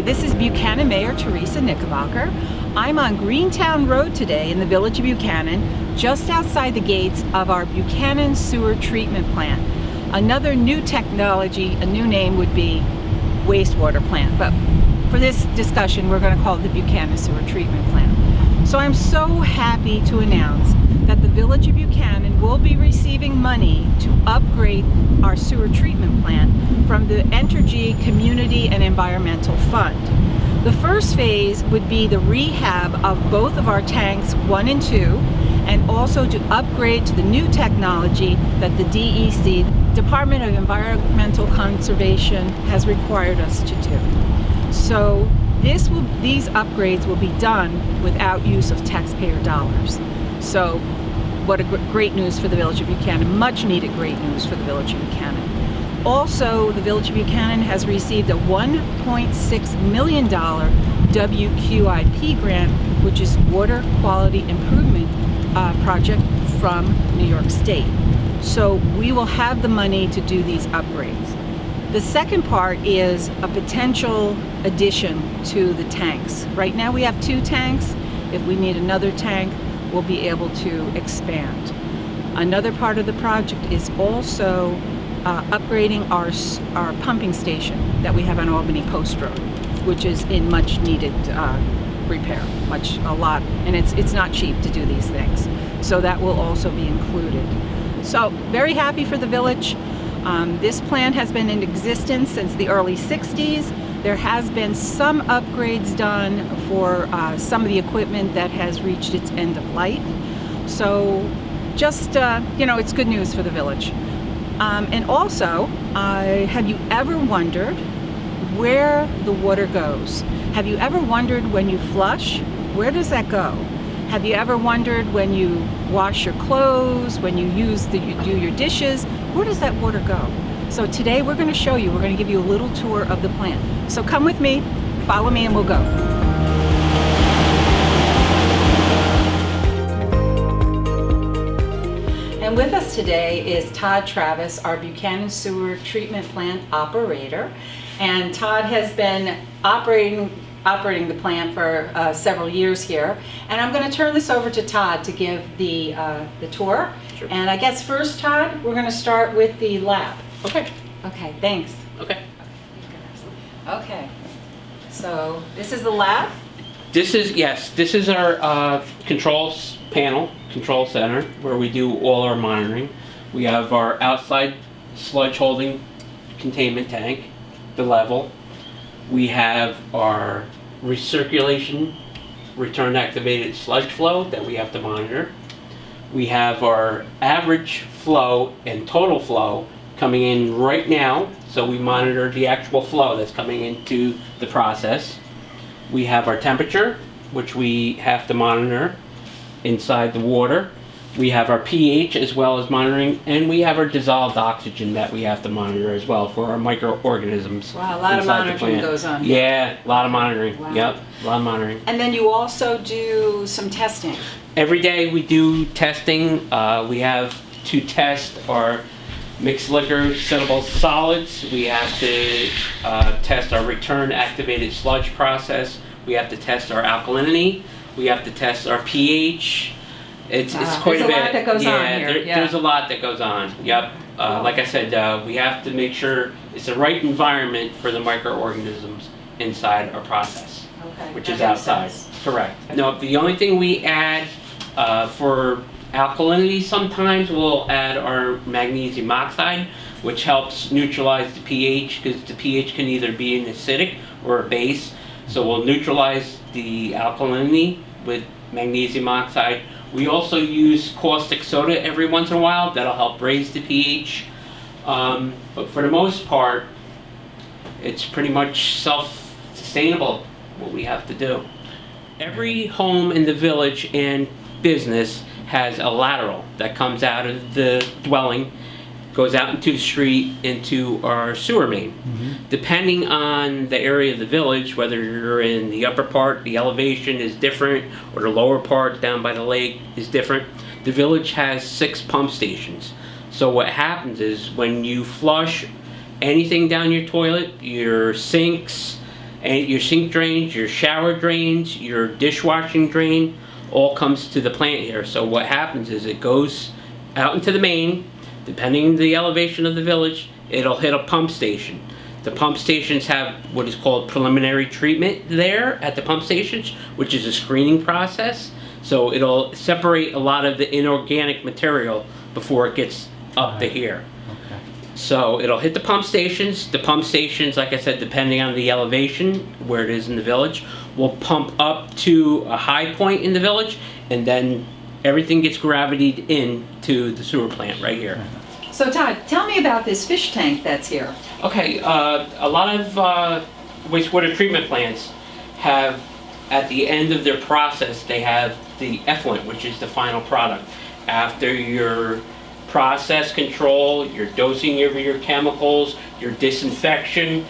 Hi, this is Buchanan Mayor Teresa Knickerbocker. I'm on Greentown Road today in the village of Buchanan, just outside the gates of our Buchanan Sewer Treatment Plant. Another new technology, a new name would be wastewater plant, but for this discussion we're going to call it the Buchanan Sewer Treatment Plant. So I'm so happy to announce that the village of Buchanan will be receiving money to upgrade our sewer treatment plant from the Entergy Community and Environmental Fund. The first phase would be the rehab of both of our tanks 1 and 2, and also to upgrade to the new technology that the DEC, Department of Environmental Conservation, has required us to do. So these upgrades will be done without use of taxpayer dollars. So what a great news for the village of Buchanan, much needed great news for the village of Buchanan. Also, the village of Buchanan has received a $1.6 million WQIP grant, which is Water Quality Improvement Project from New York State. So we will have the money to do these upgrades. The second part is a potential addition to the tanks. Right now we have 2 tanks. If we need another tank, we'll be able to expand. Another part of the project is also upgrading our pumping station that we have on Albany Post Road, which is in much needed repair, a lot, and it's not cheap to do these things. So that will also be included. So very happy for the village. This plant has been in existence since the early 60s. There has been some upgrades done for some of the equipment that has reached its end of life. So just, it's good news for the village. And also, have you ever wondered where the water goes? Have you ever wondered when you flush, where does that go? Have you ever wondered when you wash your clothes, when you do your dishes, where does that water go? So today we're going to show you, we're going to give you a little tour of the plant. So come with me, follow me, and we'll go. And with us today is Todd Travis, our Buchanan Sewer Treatment Plant operator. And Todd has been operating the plant for several years here. And I'm going to turn this over to Todd to give the tour. Sure. And I guess first, Todd, we're going to start with the lab. Okay. Okay, thanks. Okay. Okay. So this is the lab? This is our control center, where we do all our monitoring. We have our outside sludge holding containment tank, the level. We have our recirculation return activated sludge flow that we have to monitor. We have our average flow and total flow coming in right now, so we monitor the actual flow that's coming into the process. We have our temperature, which we have to monitor inside the water. We have our pH as well as monitoring, and we have our dissolved oxygen that we have to monitor as well for our microorganisms. Wow, a lot of monitoring goes on. Yeah, a lot of monitoring. Wow. Yep, a lot of monitoring. And then you also do some testing. Every day we do testing. We have to test our mixed liquor settable solids. We have to test our return activated sludge process. We have to test our alkalinity. We have to test our pH. It's quite a bit. There's a lot that goes on here. There's a lot that goes on. Yep. Like I said, we have to make sure it's the right environment for the microorganisms inside our process, which is outside. Correct. No, the only thing we add for alkalinity, sometimes we'll add our magnesium oxide, which helps neutralize the pH, because the pH can either be an acidic or a base. So we'll neutralize the alkalinity with magnesium oxide. We also use caustic soda every once in a while. That'll help raise the pH. But for the most part, it's pretty much self-sustainable, what we have to do. Every home in the village and business has a lateral that comes out of the dwelling, goes out into the street, into our sewer main. Depending on the area of the village, whether you're in the upper part, the elevation is different, or the lower part down by the lake is different. The village has 6 pump stations. So what happens is when you flush anything down your toilet, your sinks, And your sink drains, your shower drains, your dishwashing drain, all comes to the plant here. So what happens is it goes out into the main. Depending on the elevation of the village, it'll hit a pump station. The pump stations have what is called preliminary treatment there at the pump stations, which is a screening process. So it'll separate a lot of the inorganic material before it gets up to here. Okay. So it'll hit the pump stations. The pump stations, like I said, depending on the elevation, where it is in the village, will pump up to a high point in the village, and then everything gets gravitated in to the sewer plant right here. So Todd, tell me about this fish tank that's here. Okay, a lot of wastewater treatment plants have, at the end of their process, they have the effluent, which is the final product. After your process control, your dosing of your chemicals, your disinfection,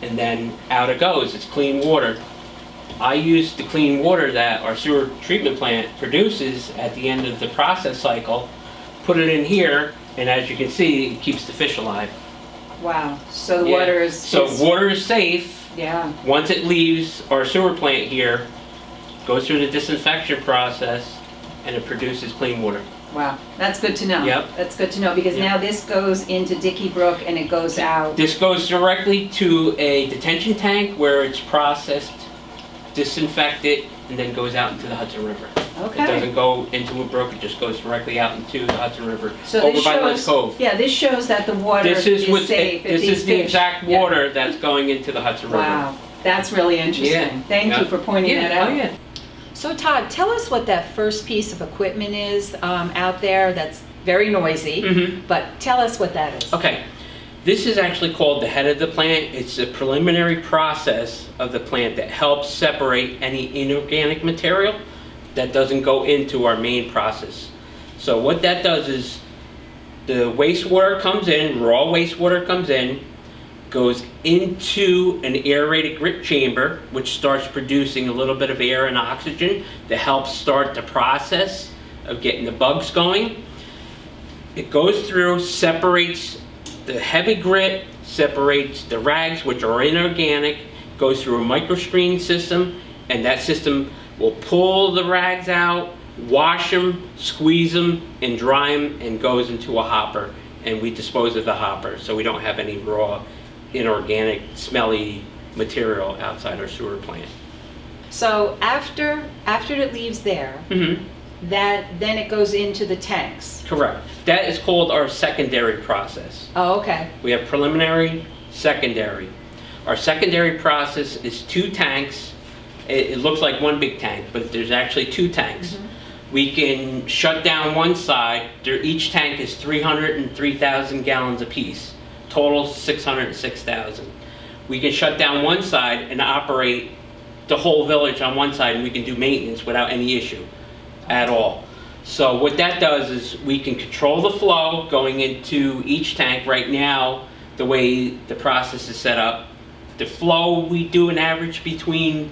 and then out it goes. It's clean water. I use the clean water that our sewer treatment plant produces at the end of the process cycle, put it in here, and as you can see, it keeps the fish alive. Wow. So the Yeah. water is. So water is safe. Yeah. Once it leaves our sewer plant here, goes through the disinfection process, and it produces clean water. Wow. That's good to know. Yep. That's good to know because Yep. now this goes into Dickey Brook and it goes out. This goes directly to a detention tank where it's processed, disinfected, and then goes out into the Hudson River. Okay. It doesn't go into a brook, it just goes directly out into the Hudson River, So over this by shows, Les Cove. yeah, this shows that the water This is what, safe. if this these is the fish- exact Yeah. water that's going into the Hudson River. Wow, that's really interesting. Yeah. Thank Yeah. you for pointing Yeah, that out. oh yeah. So Todd, tell us what that first piece of equipment is out there that's very noisy, Mhm. but tell us what that is. Okay, this is actually called the head of the plant. It's a preliminary process of the plant that helps separate any inorganic material that doesn't go into our main process. So what that does is the wastewater comes in, raw wastewater comes in, goes into an aerated grit chamber, which starts producing a little bit of air and oxygen to help start the process of getting the bugs going. It goes through, separates the heavy grit, separates the rags, which are inorganic, goes through a microscreen system, and that system will pull the rags out, wash them, squeeze them, and dry them, and goes into a hopper. And we dispose of the hopper, so we don't have any raw, inorganic, smelly material outside our sewer plant. So after it leaves there, Mm-hmm. then it goes into the tanks. Correct. That is called our secondary process. Oh, okay. We have preliminary, secondary. Our secondary process is 2 tanks. It looks like one big tank, but there's actually 2 tanks. We can shut down one side. Each tank is 303,000 gallons apiece. Total 606,000. We can shut down one side and operate the whole village on one side, and we can do maintenance without any issue at all. So what that does is we can control the flow going into each tank. Right now, the way the process is set up, the flow, we do an average between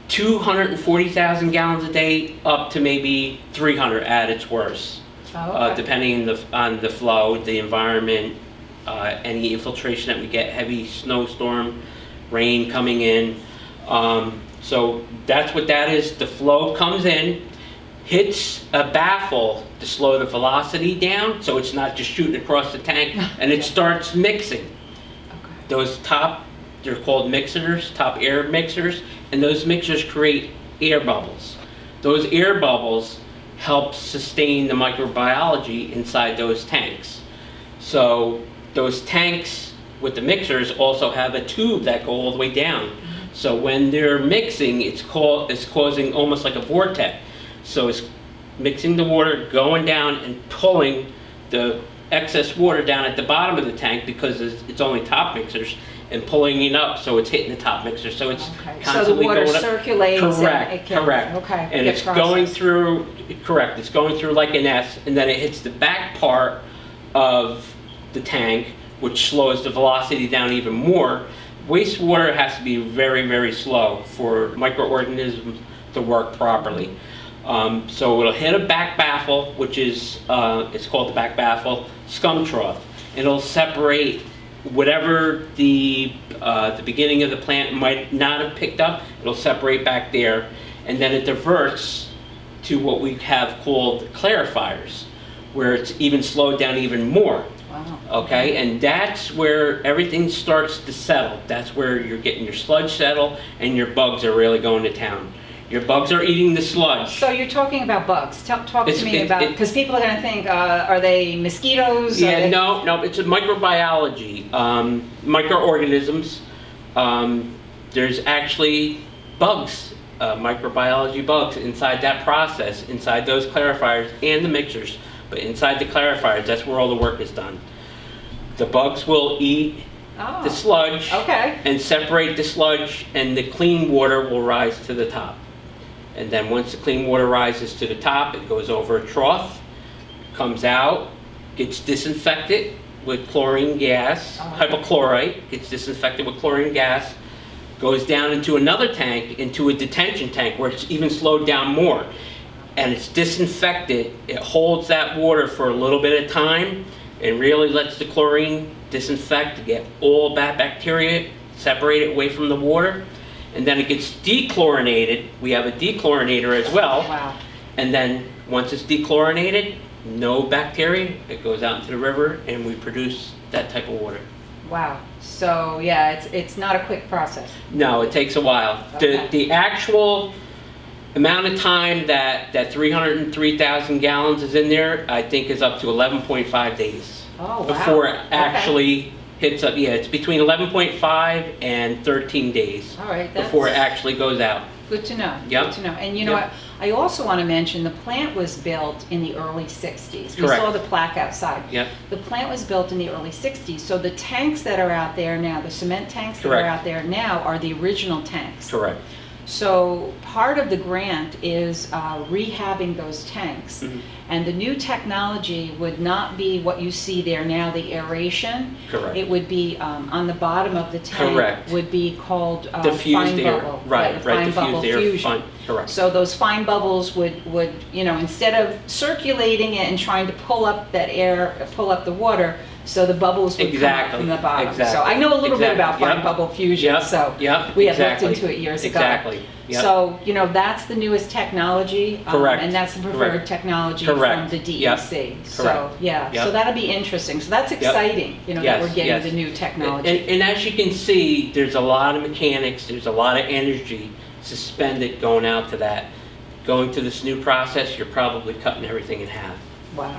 240,000 gallons a day up to maybe 300 at its worst, Oh, okay. depending on the flow, the environment, any infiltration that we get, heavy snowstorm, rain coming in. So that's what that is. The flow comes in, hits a baffle to slow the velocity down, so it's not just shooting across the tank, and it starts mixing. Okay. Those they're called mixers, top air mixers, and those mixers create air bubbles. Those air bubbles help sustain the microbiology inside those tanks. So those tanks with the mixers also have a tube that go all the way down. So when they're mixing, it's causing almost like a vortex. So it's mixing the water, going down and pulling the excess water down at the bottom of the tank because it's only top mixers, and pulling it up so it's hitting the top mixer. So it's Okay. So the constantly water going up. circulates. Correct, and it can, correct. Okay. And get it's going processed. through, correct, it's going through like an S, and then it hits the back part of the tank, which slows the velocity down even more. Wastewater has to be very, very slow for microorganisms to work properly. So it'll hit a back baffle, which is, it's called the back baffle, scum trough. It'll separate whatever the beginning of the plant might not have picked up, it'll separate back there, and then it diverts to what we have called clarifiers, where it's even slowed down even more. Wow. Okay, and that's where everything starts to settle. That's where you're getting your sludge settle, and your bugs are really going to town. Your bugs are eating the sludge. So you're talking about bugs. Talk to me It- about, it- because people are going to think, are they mosquitoes? Are Yeah, they- no, it's a microbiology, microorganisms. There's actually bugs, microbiology bugs inside that process, inside those clarifiers and the mixers. But inside the clarifiers, that's where all the work is done. The bugs will eat Oh, the sludge okay. and separate the sludge, and the clean water will rise to the top. And then once the clean water rises to the top, it goes over a trough, comes out, gets disinfected with chlorine gas, hypochlorite, gets disinfected with chlorine gas, goes down into another tank, into a detention tank where it's even slowed down more. And it's disinfected. It holds that water for a little bit of time and really lets the chlorine disinfect to get all that bacteria separated away from the water. And then it gets dechlorinated. We have a dechlorinator as well. Wow. And then once it's dechlorinated, no bacteria, it goes out into the river and we produce that type of water. Wow. So yeah, it's not a quick process. No, it takes a while. Okay. The actual amount of time that 303,000 gallons is in there, I think is up to 11.5 days. Oh, wow. Before it Okay. actually hits up, yeah, it's between 11.5 and 13 days. All right, that's before it actually goes out. good to know. Yep. Good to know. And you know Yep. what? I also want to mention the plant was built in the early 60s. We Correct. saw the plaque outside. Yep. The plant was built in the early 60s. So the tanks that are out there now, the cement tanks that Correct. are out there now are the original tanks. Correct. So part of the grant is rehabbing those tanks. Mhm. And the new technology would not be what you see there now, the aeration. Correct. It would be on the bottom of the tank. Correct. Would be called Diffused fine air. bubble. Right, the fine bubble diffused air. fusion. Correct. So those fine bubbles would, instead of circulating it and trying to pull up that air, pull up the water, so the bubbles would come up Exactly, from the bottom. exactly, So I know a little bit about exactly, fine yep. bubble fusion, Yep, so yep, we have exactly, looked into it years ago. Exactly. Yep. So, that's the newest technology. Correct, And that's the preferred correct, technology correct, from the yep, DEC. So, correct, yeah, yep. so that'll be interesting. So that's exciting, that Yes, we're getting yes. the new technology. And as you can see, there's a lot of mechanics, there's a lot of energy suspended going out to that. Going to this new process, you're probably cutting everything in half. Wow,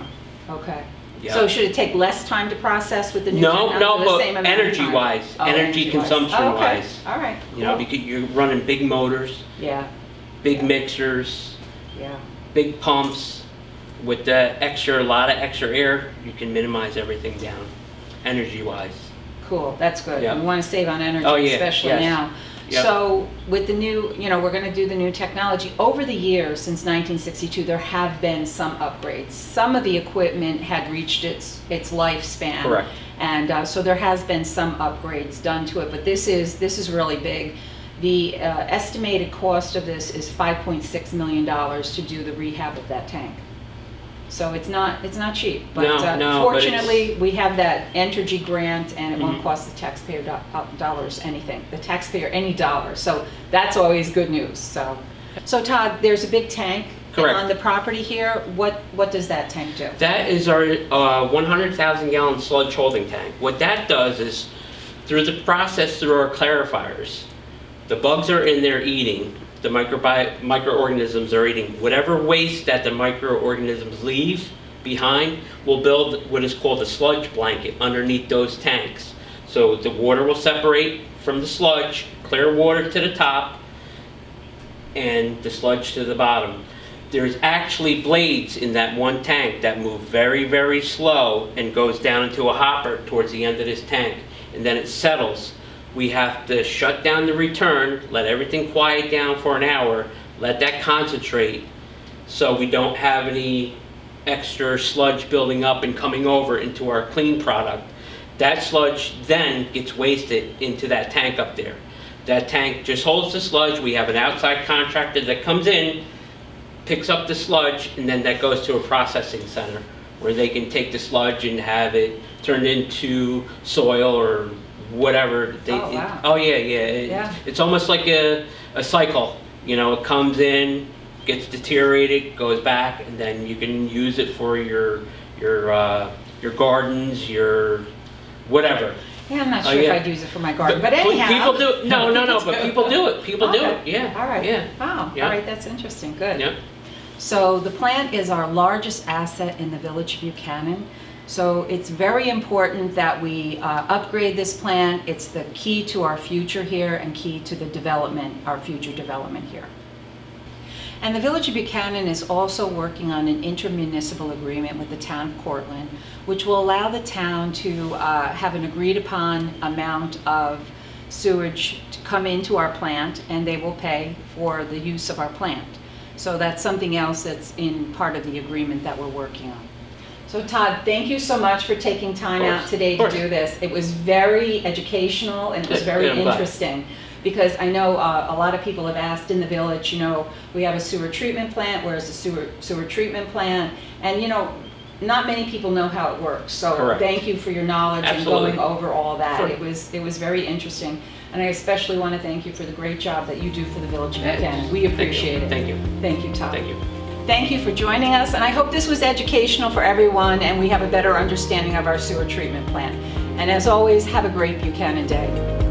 okay. Yeah. So should it take less time to process with the new No, technology? no, or the but same amount of time? energy-wise, Oh, energy energy-wise. consumption-wise. Oh, okay, all right. cool. Because you're running big motors, Yeah, big Yeah. mixers, yeah. big pumps. With the a lot of extra air, you can minimize everything down, energy-wise. Cool, that's good. Yeah. We want to save on energy, Oh, yeah, especially yes. now. Yep. So with the new, we're going to do the new technology. Over the years, since 1962, there have been some upgrades. Some of the equipment had reached its lifespan. Correct. And so there has been some upgrades done to it, but this is really big. The estimated cost of this is $5.6 million to do the rehab of that tank. So it's not cheap, but No, but it's- fortunately we have that Entergy grant, and it won't Mhm. cost the taxpayer dollars anything. The taxpayer any dollar. So that's always good news. So Todd, there's a big tank Correct. on the property here. What does that tank do? That is our 100,000 gallon sludge holding tank. What that does is, through the process through our clarifiers, the bugs are in there eating, the microorganisms are eating. Whatever waste that the microorganisms leave behind will build what is called a sludge blanket underneath those tanks. So the water will separate from the sludge, clear water to the top, and the sludge to the bottom. There's actually blades in that one tank that move very, very slow and goes down into a hopper towards the end of this tank, and then it settles. We have to shut down the return, let everything quiet down for an hour, let that concentrate so we don't have any extra sludge building up and coming over into our clean product. That sludge then gets wasted into that tank up there. That tank just holds the sludge. We have an outside contractor that comes in, picks up the sludge, and then that goes to a processing center where they can take the sludge and have it turned into soil or whatever. Oh, wow. Oh yeah, yeah. Yeah. It's almost like a cycle. You know, it comes in, gets deteriorated, goes back, and then you can use it for your gardens, your whatever. Yeah, I'm not sure yeah. if I'd use it for my garden, but anyhow. People do it. No, but people do it. People do it. Yeah. All right. Yeah. Wow. Yeah. All right. That's interesting. Good. Yeah. So the plant is our largest asset in the village of Buchanan. So it's very important that we upgrade this plant. It's the key to our future here and key to the development, our future development here. And the village of Buchanan is also working on an intermunicipal agreement with the town of Cortland, which will allow the town to have an agreed upon amount of sewage to come into our plant, and they will pay for the use of our plant. So that's something else that's in part of the agreement that we're working on. So Todd, thank you so much for taking time out today to do this. It was very educational and it was very interesting, because I know a lot of people have asked in the village, you know, we have a sewer treatment plant, where's the sewer treatment plant? And you know, not many people know how it works. So thank you for your knowledge and going over all that. It was very interesting. And I especially want to thank you for the great job that you do for the village of Buchanan. We appreciate it. Thank you. Thank you, Todd. Thank you. Thank you for joining us, and I hope this was educational for everyone and we have a better understanding of our sewer treatment plant. And as always, have a great Buchanan Day.